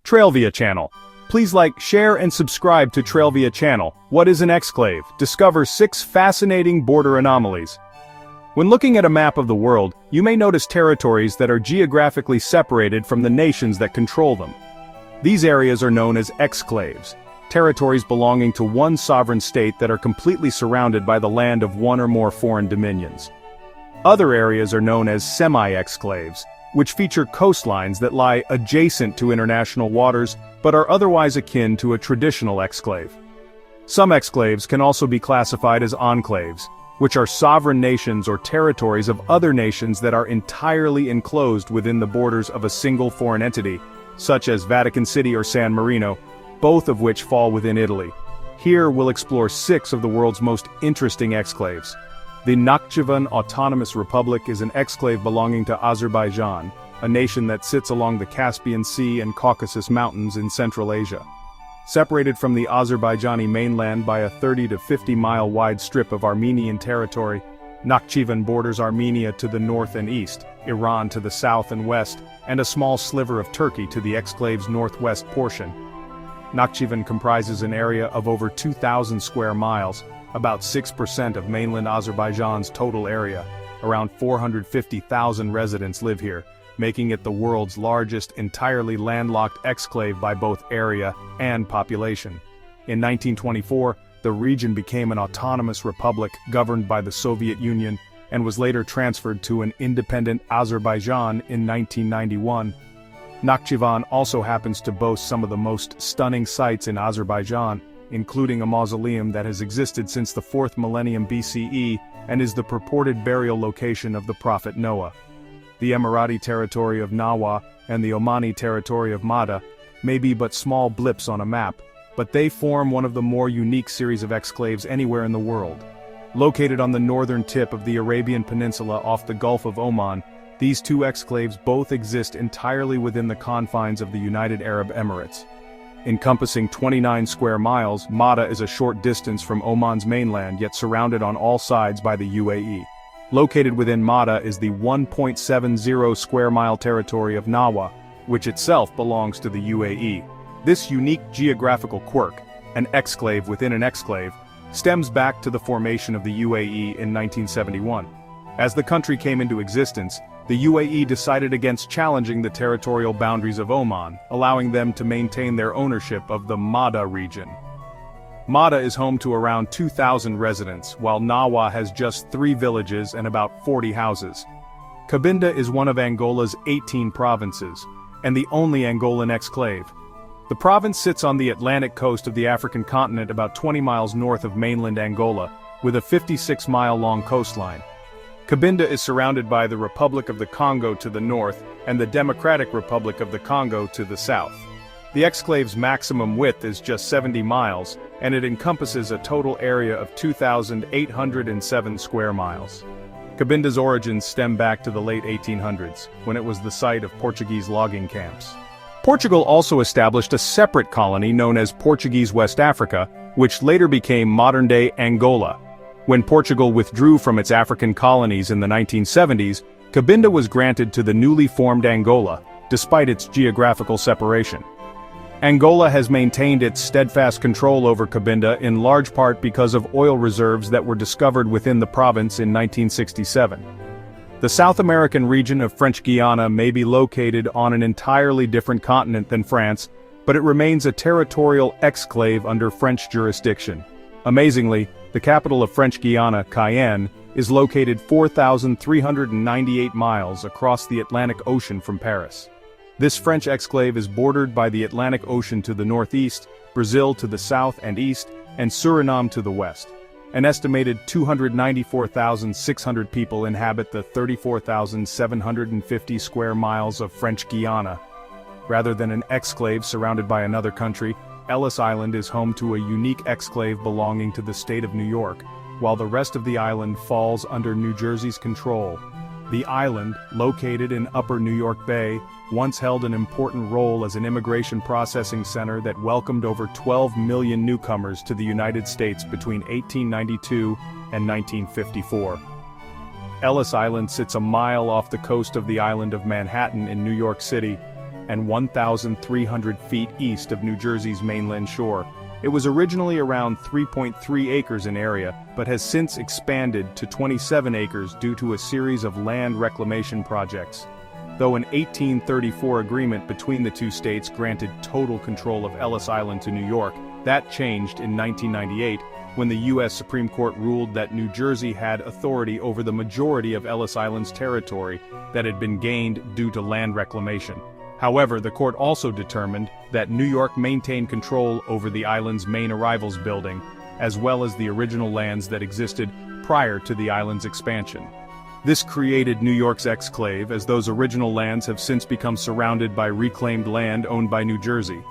Trailvia channel. Please like, share and subscribe to Trailvia channel. What is an exclave? Discover 6 fascinating border anomalies. When looking at a map of the world, you may notice territories that are geographically separated from the nations that control them. These areas are known as exclaves, territories belonging to one sovereign state that are completely surrounded by the land of one or more foreign dominions. Other areas are known as semi-exclaves, which feature coastlines that lie adjacent to international waters but are otherwise akin to a traditional exclave. Some exclaves can also be classified as enclaves, which are sovereign nations or territories of other nations that are entirely enclosed within the borders of a single foreign entity, such as Vatican City or San Marino, both of which fall within Italy. Here we'll explore 6 of the world's most interesting exclaves. The Nakhchivan Autonomous Republic is an exclave belonging to Azerbaijan, a nation that sits along the Caspian Sea and Caucasus Mountains in Central Asia. Separated from the Azerbaijani mainland by a 30 to 50 mile wide strip of Armenian territory, Nakhchivan borders Armenia to the north and east, Iran to the south and west, and a small sliver of Turkey to the exclave's northwest portion. Nakhchivan comprises an area of over 2,000 square miles, about 6% of mainland Azerbaijan's total area. Around 450,000 residents live here, making it the world's largest entirely landlocked exclave by both area and population. In 1924, the region became an autonomous republic governed by the Soviet Union and was later transferred to an independent Azerbaijan in 1991. Nakhchivan also happens to boast some of the most stunning sights in Azerbaijan, including a mausoleum that has existed since the 4th millennium BCE and is the purported burial location of the prophet Noah. The Emirati territory of Nawa and the Omani territory of Mada may be but small blips on a map, but they form one of the more unique series of exclaves anywhere in the world. Located on the northern tip of the Arabian Peninsula off the Gulf of Oman, these 2 exclaves both exist entirely within the confines of the United Arab Emirates. Encompassing 29 square miles, Mada is a short distance from Oman's mainland yet surrounded on all sides by the UAE. Located within Mada is the 1.70 square mile territory of Nawa, which itself belongs to the UAE. This unique geographical quirk, an exclave within an exclave, stems back to the formation of the UAE in 1971. As the country came into existence, the UAE decided against challenging the territorial boundaries of Oman, allowing them to maintain their ownership of the Mada region. Mada is home to around 2,000 residents, while Nawa has just 3 villages and about 40 houses. Cabinda is one of Angola's 18 provinces, and the only Angolan exclave. The province sits on the Atlantic coast of the African continent about 20 miles north of mainland Angola, with a 56-mile-long coastline. Cabinda is surrounded by the Republic of the Congo to the north and the Democratic Republic of the Congo to the south. The exclave's maximum width is just 70 miles, and it encompasses a total area of 2,807 square miles. Cabinda's origins stem back to the late 1800s, when it was the site of Portuguese logging camps. Portugal also established a separate colony known as Portuguese West Africa, which later became modern-day Angola. When Portugal withdrew from its African colonies in the 1970s, Cabinda was granted to the newly formed Angola, despite its geographical separation. Angola has maintained its steadfast control over Cabinda in large part because of oil reserves that were discovered within the province in 1967. The South American region of French Guiana may be located on an entirely different continent than France, but it remains a territorial exclave under French jurisdiction. Amazingly, the capital of French Guiana, Cayenne, is located 4,398 miles across the Atlantic Ocean from Paris. This French exclave is bordered by the Atlantic Ocean to the northeast, Brazil to the south and east, and Suriname to the west. An estimated 294,600 people inhabit the 34,750 square miles of French Guiana. Rather than an exclave surrounded by another country, Ellis Island is home to a unique exclave belonging to the state of New York, while the rest of the island falls under New Jersey's control. The island, located in Upper New York Bay, once held an important role as an immigration processing center that welcomed over 12 million newcomers to the United States between 1892 and 1954. Ellis Island sits a mile off the coast of the island of Manhattan in New York City. and 1,300 feet east of New Jersey's mainland shore. It was originally around 3.3 acres in area, but has since expanded to 27 acres due to a series of land reclamation projects. Though an 1834 agreement between the two states granted total control of Ellis Island to New York, that changed in 1998, when the U.S. Supreme Court ruled that New Jersey had authority over the majority of Ellis Island's territory that had been gained due to land reclamation. However, the court also determined that New York maintained control over the island's main arrivals building, as well as the original lands that existed prior to the island's expansion. This created New York's exclave, as those original lands have since become surrounded by reclaimed land owned by New Jersey.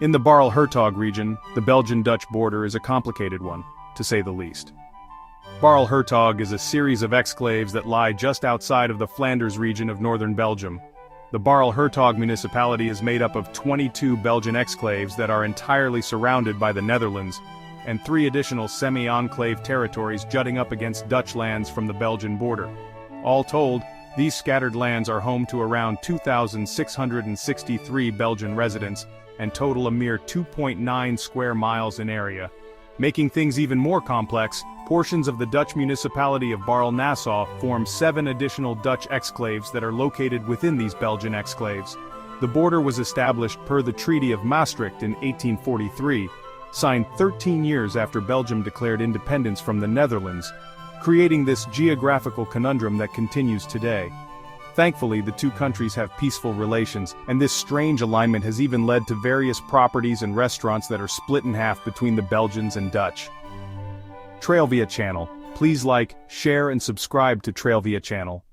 In the Barle-Hertog region, the Belgian-Dutch border is a complicated one, to say the least. Barle-Hertog is a series of exclaves that lie just outside of the Flanders region of northern Belgium. The Barle-Hertog municipality is made up of 22 Belgian exclaves that are entirely surrounded by the Netherlands, and 3 additional semi-enclave territories jutting up against Dutch lands from the Belgian border. All told, these scattered lands are home to around 2,663 Belgian residents, and total a mere 2.9 square miles in area. Making things even more complex, portions of the Dutch municipality of Barle-Nassau form 7 additional Dutch exclaves that are located within these Belgian exclaves. The border was established per the Treaty of Maastricht in 1843, signed 13 years after Belgium declared independence from the Netherlands, creating this geographical conundrum that continues today. Thankfully, the two countries have peaceful relations, and this strange alignment has even led to various properties and restaurants that are split in half between the Belgians and Dutch. Trailvia channel. Please like, share and subscribe to Trailvia channel.